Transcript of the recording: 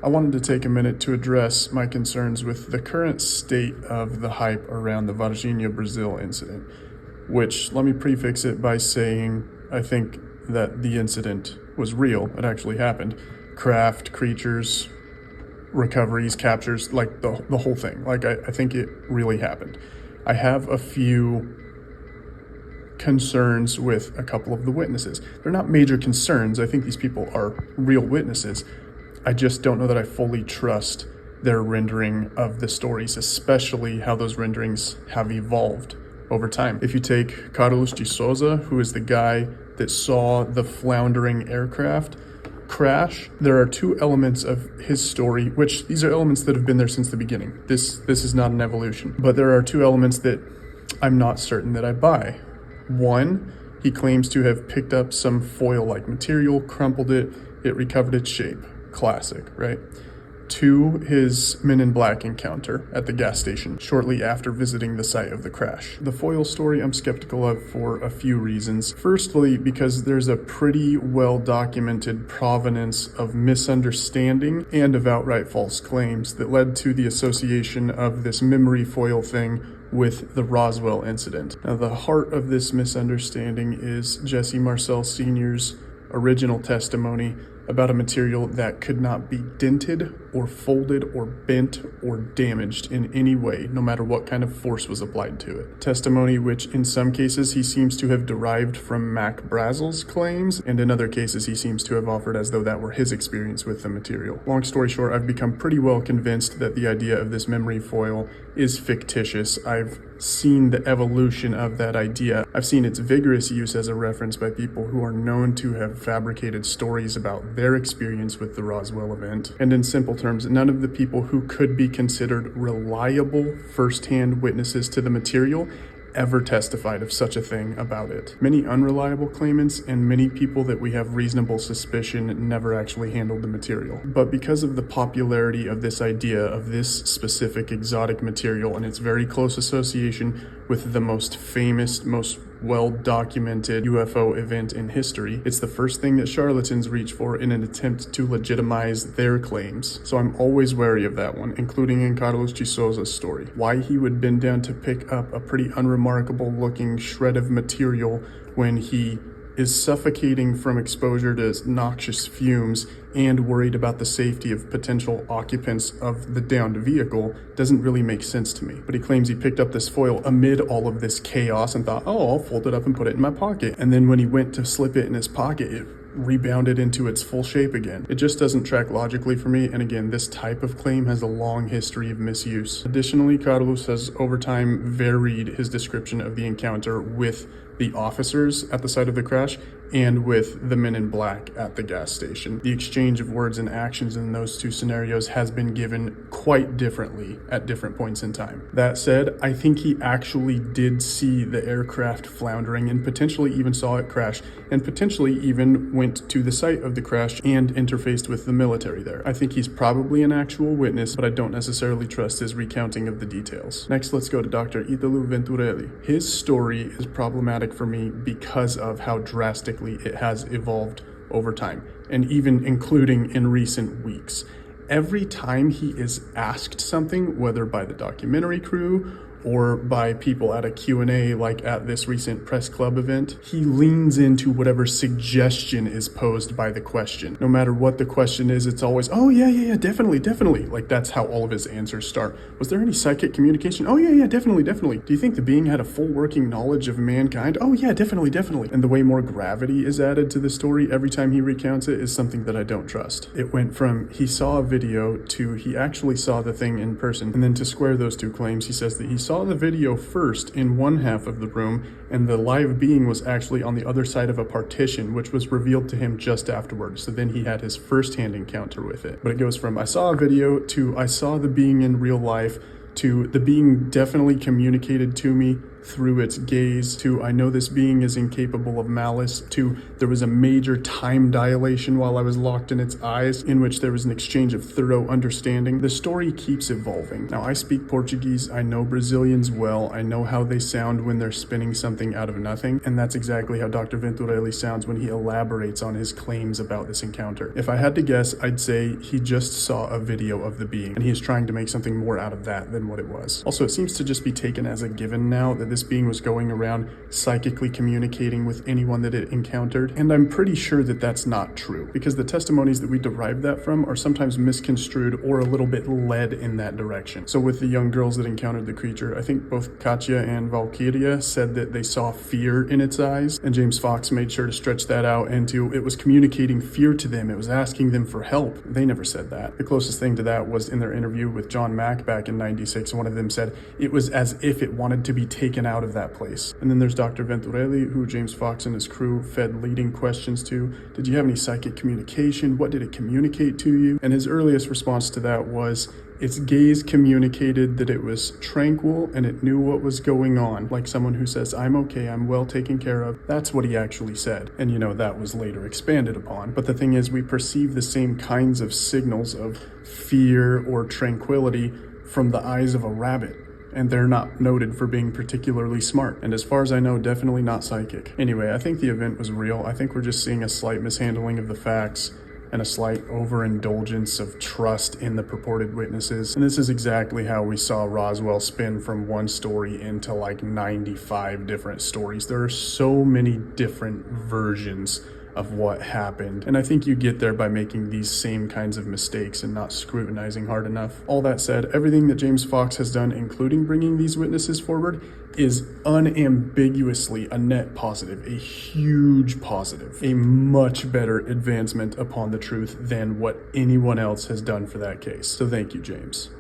I wanted to take a minute to address my concerns with the current state of the hype around the Varginha, Brazil incident, which, let me prefix it by saying I think that the incident was real. It actually happened. Craft, creatures, recoveries, captures, like the whole thing. Like, I think it really happened. I have a few concerns with a couple of the witnesses. They're not major concerns. I think these people are real witnesses. I just don't know that I fully trust their rendering of the stories, especially how those renderings have evolved over time. If you take Carlos de Souza, who is the guy that saw the floundering aircraft crash, there are two elements of his story, which these are elements that have been there since the beginning. This is not an evolution, but there are two elements that I'm not certain that I buy. One, he claims to have picked up some foil-like material, crumpled it, it recovered its shape. Classic, right? Two, his Men in Black encounter at the gas station shortly after visiting the site of the crash. The foil story I'm skeptical of for a few reasons. Firstly, because there's a pretty well-documented provenance of misunderstanding and of outright false claims that led to the association of this memory foil thing with the Roswell incident. Now, the heart of this misunderstanding is Jesse Marcel Sr.'s original testimony about a material that could not be dented or folded or bent or damaged in any way, no matter what kind of force was applied to it. Testimony which in some cases he seems to have derived from Mac Brazel's claims, and in other cases he seems to have offered as though that were his experience with the material. Long story short, I've become pretty well convinced that the idea of this memory foil is fictitious. I've seen the evolution of that idea. I've seen its vigorous use as a reference by people who are known to have fabricated stories about their experience with the Roswell event. And in simple terms, none of the people who could be considered reliable first-hand witnesses to the material ever testified of such a thing about it. Many unreliable claimants and many people that we have reasonable suspicion never actually handled the material. But because of the popularity of this idea of this specific exotic material and its very close association with the most famous, most well-documented UFO event in history, it's the first thing that charlatans reach for in an attempt to legitimize their claims. So I'm always wary of that one, including in Carlos de Souza's story. Why he would bend down to pick up a pretty unremarkable looking shred of material when he is suffocating from exposure to noxious fumes and worried about the safety of potential occupants of the downed vehicle doesn't really make sense to me. But he claims he picked up this foil amid all of this chaos and thought, oh, I'll fold it up and put it in my pocket. And then when he went to slip it in his pocket, it rebounded into its full shape again. It just doesn't track logically for me, and again, this type of claim has a long history of misuse. Additionally, Carlos has over time varied his description of the encounter with the officers at the site of the crash and with the Men in Black at the gas station. The exchange of words and actions in those two scenarios has been given quite differently at different points in time. That said, I think he actually did see the aircraft floundering and potentially even saw it crash, and potentially even went to the site of the crash and interfaced with the military there. I think he's probably an actual witness, but I don't necessarily trust his recounting of the details. Next, let's go to Dr. Italo Venturelli. His story is problematic for me because of how drastically it has evolved over time, and even including in recent weeks. Every time he is asked something, whether by the documentary crew or by people at a Q&A like at this recent press club event, he leans into whatever suggestion is posed by the question. No matter what the question is, it's always, oh yeah, definitely. Like, that's how all of his answers start. Was there any psychic communication? Oh yeah, definitely. Do you think the being had a full working knowledge of mankind? Oh yeah, definitely. And the way more gravity is added to the story every time he recounts it is something that I don't trust. It went from he saw a video to he actually saw the thing in person, and then to square those two claims, he says that he saw the video first in one half of the room, and the live being was actually on the other side of a partition, which was revealed to him just afterwards. So then he had his first-hand encounter with it. But it goes from I saw a video to I saw the being in real life to the being definitely communicated to me through its gaze, to I know this being is incapable of malice, to there was a major time dilation while I was locked in its eyes, in which there was an exchange of thorough understanding. The story keeps evolving. Now, I speak Portuguese, I know Brazilians well, I know how they sound when they're spinning something out of nothing, and that's exactly how Dr. Venturelli sounds when he elaborates on his claims about this encounter. If I had to guess, I'd say he just saw a video of the being, and he is trying to make something more out of that than what it was. Also, it seems to just be taken as a given now that this being was going around psychically communicating with anyone that it encountered, and I'm pretty sure that that's not true, because the testimonies that we derive that from are sometimes misconstrued or a little bit led in that direction. So with the young girls that encountered the creature, I think both Katya and Valkyria said that they saw fear in its eyes, and James Fox made sure to stretch that out into it was communicating fear to them, it was asking them for help. They never said that. The closest thing to that was in their interview with John Mack back in '96. One of them said it was as if it wanted to be taken out of that place. And then there's Dr. Venturelli, who James Fox and his crew fed leading questions to. Did you have any psychic communication? What did it communicate to you? And his earliest response to that was, its gaze communicated that it was tranquil and it knew what was going on, like someone who says, I'm okay, I'm well taken care of. That's what he actually said. And that was later expanded upon. But the thing is, we perceive the same kinds of signals of fear or tranquility from the eyes of a rabbit. And they're not noted for being particularly smart. And as far as I know, definitely not psychic. Anyway, I think the event was real. I think we're just seeing a slight mishandling of the facts and a slight overindulgence of trust in the purported witnesses. And this is exactly how we saw Roswell spin from one story into like 95 different stories. There are so many different versions of what happened, and I think you get there by making these same kinds of mistakes and not scrutinizing hard enough. All that said, everything that James Fox has done, including bringing these witnesses forward, is unambiguously a net positive, a huge positive, a much better advancement upon the truth than what anyone else has done for that case. So thank you, James.